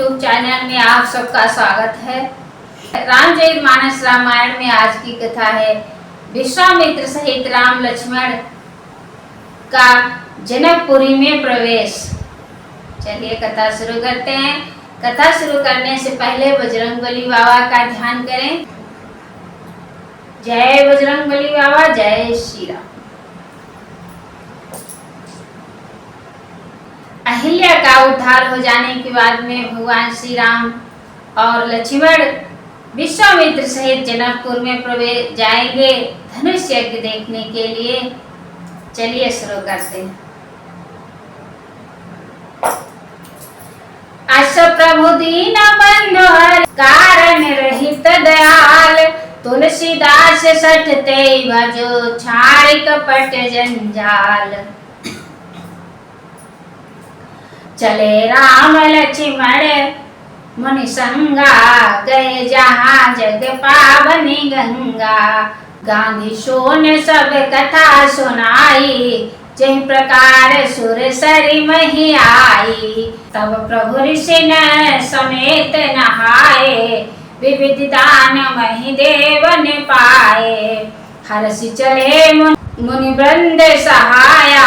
YouTube channel में आप सबका स्वागत है। रामचरितमानस रामायण में आज की कथा है विश्वामित्र सहित राम लक्ष्मण का जनकपुरी में प्रवेश। चलिए कथा शुरू करते हैं। कथा शुरू करने से पहले बजरंगबली बाबा का ध्यान करें। जय बजरंगबली बाबा, जय श्री राम। अहिल्या का उद्धार हो जाने के बाद में भगवान श्री राम और लक्ष्मण विश्वामित्र सहित जनकपुर में प्रवेश जाएंगे धनुष यज्ञ देखने के लिए। चलिए शुरू करते हैं। अस प्रभु दीन बंधु हर कारण रहित दयाल, तुलसीदास सठते भजो छाड़ कपट जंजाल। चले राम लक्ष्मण मुनि संगा, गए जहाँ जग पावनी गंगा। गांधी सोन सब कथा सुनाई, जिस प्रकार सुर सरी मही आई। तब प्रभु ऋषि न समेत नहाए, विविध दान मही देवन पाए। हर्षि चले मुनि वृंद सहाया,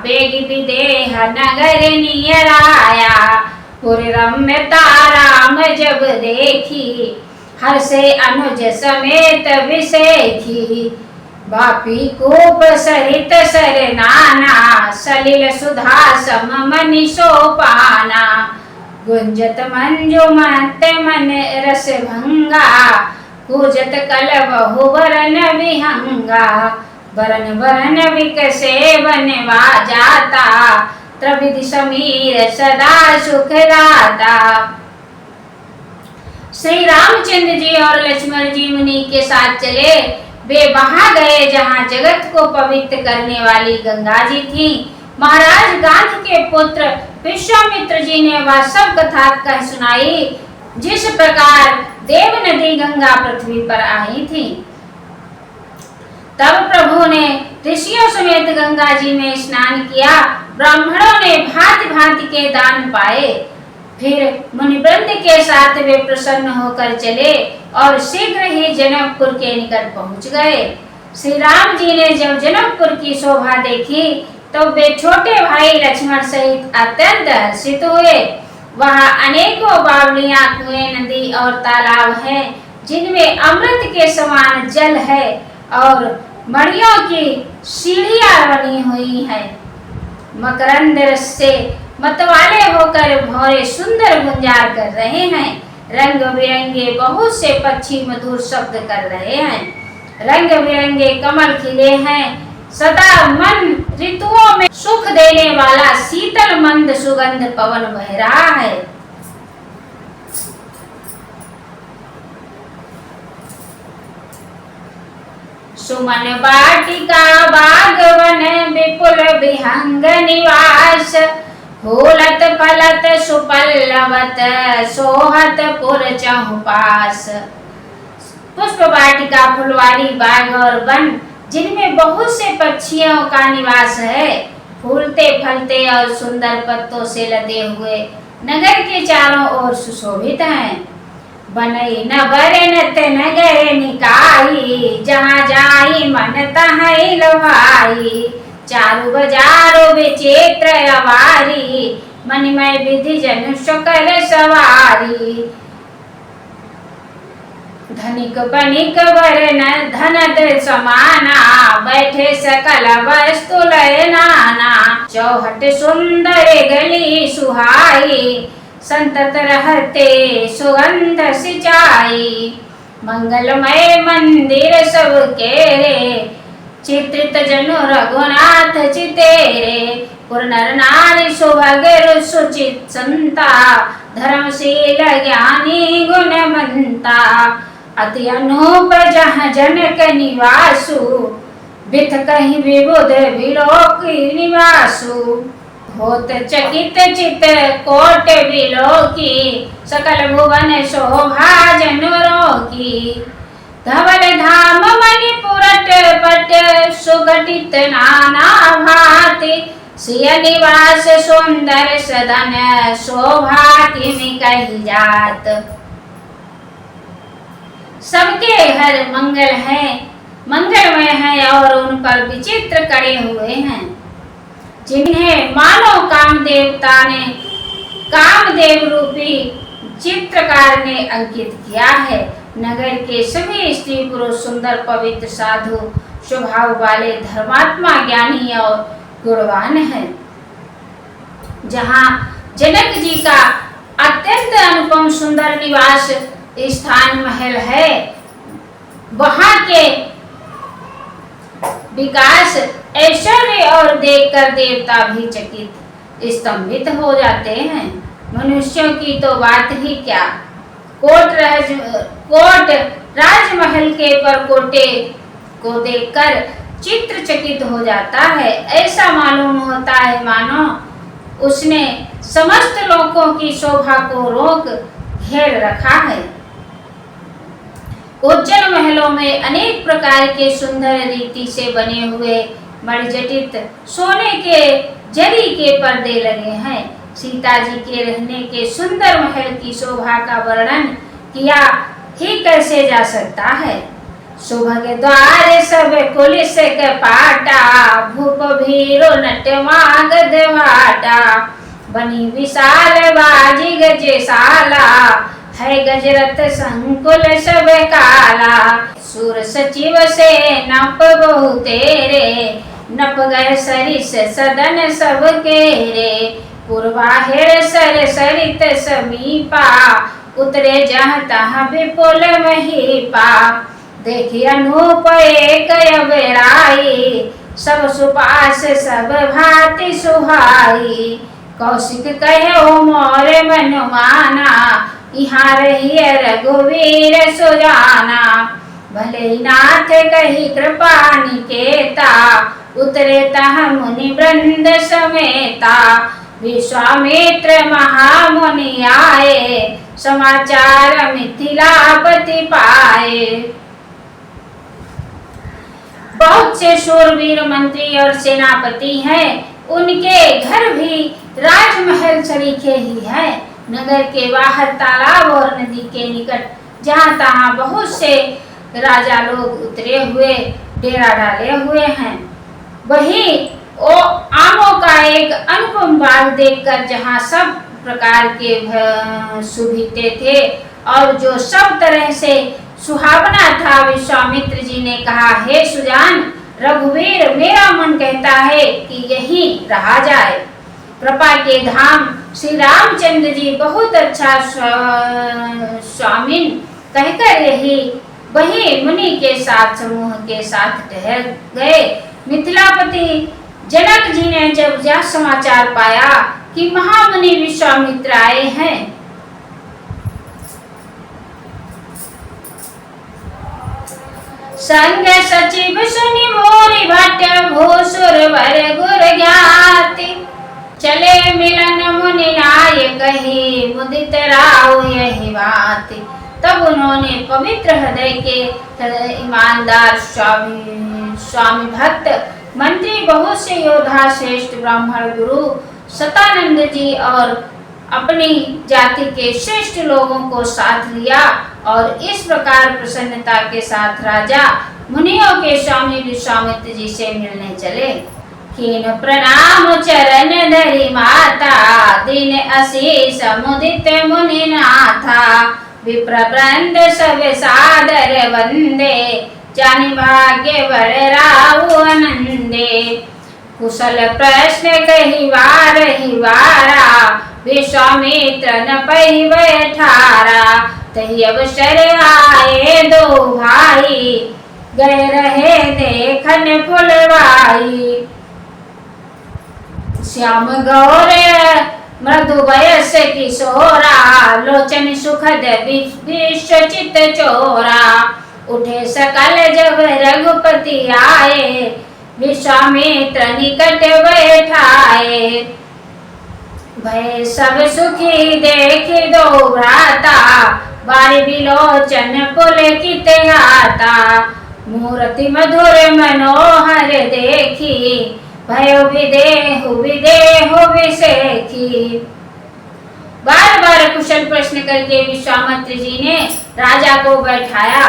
बेग विदेह नगर नियर आया। पुर रम्यता राम जब देखी, हर्षे अनुज समेत विसेखी। बापी कूप सरित सर नाना, सलिल सुधा सम मनि सोपाना। गुंजत मंजु मत मन रस भंगा, पूजत कल बहु वरन विहंगा। वरन वरन विकसे बनवा जाता, त्रिविध समीर सदा सुख दाता। श्री रामचंद्र जी और लक्ष्मण जी मुनि के साथ चले। वे वहां गए जहां जगत को पवित्र करने वाली गंगा जी थी। महाराज गांधी के पुत्र विश्वामित्र जी ने वह सब कथा कह सुनाई, जिस प्रकार देव नदी गंगा पृथ्वी पर आई थी। तब प्रभु ने ऋषियों समेत गंगा जी में स्नान किया। ब्राह्मणों ने भांति भांति के दान पाए। फिर मुनिवृंद के साथ वे प्रसन्न होकर चले और शीघ्र ही जनकपुर के निकट पहुंच गए। श्री राम जी ने जब जनकपुर की शोभा देखी तो वे छोटे भाई लक्ष्मण सहित अत्यंत हर्षित हुए। वहां अनेकों बावलियां, कुएं, नदी और तालाब हैं, जिनमें अमृत के समान जल है और मणियों की सीढ़ियां बनी हुई हैं। मकरंद रस से मतवाले होकर भौरे सुंदर गुंजार कर रहे हैं। रंग बिरंगे बहुत से पक्षी मधुर शब्द कर रहे हैं। रंग बिरंगे कमल खिले हैं। सदा मन ऋतुओं में सुख देने वाला शीतल मंद सुगंध पवन बह रहा है। सुमन वाटिका बागवन विपुल विहंग निवास। फूलत फलत सुपल्लवत सोहत पुर चहुपास। पुष्प वाटिका, फुलवारी, बाग और वन, जिनमें बहुत से पक्षियों का निवास है। फूलते फलते और सुंदर पत्तों से लदे हुए नगर के चारों ओर सुशोभित हैं। बनई न बरनत नगर निकाई, जहाँ जाई मन तहई लभाई। चारु बजारो विचित्र अवारी, मणिमय विधि जन सकल सवारी। धनिक बनिक वरन धनद समाना, बैठे सकल वस्तु लय नाना। चौहट सुंदर गली सुहाई, संतत रहते सुगंध सिंचाई। मंगलमय मंदिर सबके रे, चित्रित जनु रघुनाथ चितेरे। पुर नर नारी सुभग सुचित संता, धर्मशील ज्ञानी गुणवंता। अति अनूप जहाँ जनक निवासु, बिथ कहीं विबुध विलोक निवासु। होत चकित चित कोट विलोकी, सकल भुवन शोभा जनों की। धवल धाम मणिपुरट पट, सुगठित नाना भांति, सिय निवास सुंदर सदन शोभा किम कही जात। सबके हर मंगल है, मंगलमय है और उन पर विचित्र कड़े हुए हैं, जिन्हें मानो कामदेव रूपी चित्रकार ने अंकित किया है। नगर के सभी स्त्री पुरुष सुंदर पवित्र साधु स्वभाव वाले धर्मात्मा ज्ञानी और गुणवान हैं। जहाँ जनक जी का अत्यंत अनुपम सुंदर निवास स्थान महल है, वहाँ के विकास ऐश्वर्य और देखकर देवता भी चकित स्तंभित हो जाते हैं। मनुष्यों की तो बात ही क्या, कोट राजमहल के परकोटे को देखकर चित्रचकित हो जाता है। ऐसा मालूम होता है मानो उसने समस्त लोकों की शोभा को रोक घेर रखा है। उज्जैन महलों में अनेक प्रकार के सुंदर रीति से बने हुए मणिजटित सोने के जरी के पर्दे लगे हैं। सीता जी के रहने के सुंदर महल की शोभा का वर्णन किया ही कैसे जा सकता है। शोभा के द्वार सब कुलिस के पाटा, भूप भीरो नट्य मागध भाटा, बनी विशाल बाजी गजशाला, है गजरथ संकुल सब काला। सुर सचिव से नप बहु तेरे, नप गए सरिस सदन सब केरे, पूर्वाहिर सर सरित समीपा, उतरे जहाँ तहाँ विपुल महीपा, देखी अनूप एक बेराई, सब सुपास सब भांति सुहाई, कौशिक कहो मोर मन माना, यहाँ रहिए रघुवीर सुजाना, भले नाथ कही कृपा निकेता, उतरे तह मुनि वृंद समेता, विश्वामित्र महामुनि आए, समाचार मिथिलापति पाए। बहुत से शूरवीर मंत्री और सेनापति हैं, उनके घर भी राजमहल सरीखे ही है। नगर के बाहर तालाब और नदी के निकट जहाँ तहाँ बहुत से राजा लोग उतरे हुए डेरा डाले हुए हैं। वही आमों का एक अनुपम बाग देखकर जहाँ सब प्रकार के सुविधे थे और जो सब तरह से सुहावना था, विश्वामित्र जी ने कहा, हे सुजान रघुवीर, मेरा मन कहता है कि यही रहा जाए। कृपा के धाम श्री रामचंद्र जी बहुत अच्छा स्वामिन कहकर वही मुनि के साथ समूह के साथ ठहर गए। मिथिलापति जनक जी ने जब यह समाचार पाया कि महामुनि विश्वामित्र आए हैं, संग सचिव सुनि भूरि भट्ट भूसुर वर गुर ज्ञाति, चले मिलन मुनि नाय कही, मुदित राव यही बात। तब उन्होंने पवित्र हृदय के ईमानदार स्वामी भक्त मंत्री, बहुत से योद्धा, श्रेष्ठ ब्राह्मण गुरु सतानंद जी और अपनी जाति के श्रेष्ठ लोगों को साथ लिया और इस प्रकार प्रसन्नता के साथ राजा मुनियों के स्वामी विश्वामित्र जी से मिलने चले। कीन प्रणाम चरण धरि माता, दीन असीस मुदित मुनि नाथा, विप्र वृंद सब सादर वंदे, जानि भाग्य बड़ राहु आनंदे। कुशल प्रश्न कही वारा, विश्वामित्र न पहि बैठारा, तही अवसर आए दो भाई, गए रहे देखन फुलवाई। श्याम गौर मृदु वयस किशोरा, लोचन सुखद विश्वचित चोरा, उठे सकल जब रघुपति आए, विश्वामित्र निकट बैठाए। भय सब सुखी देख दो भ्राता, बारी बिलोचन पुलकित गाता, मूर्ति मधुर मनोहर देखी, भयो विदेहु विदेहु विषेखी। बार बार कुशल प्रश्न करके विश्वामित्र जी ने राजा को बैठाया।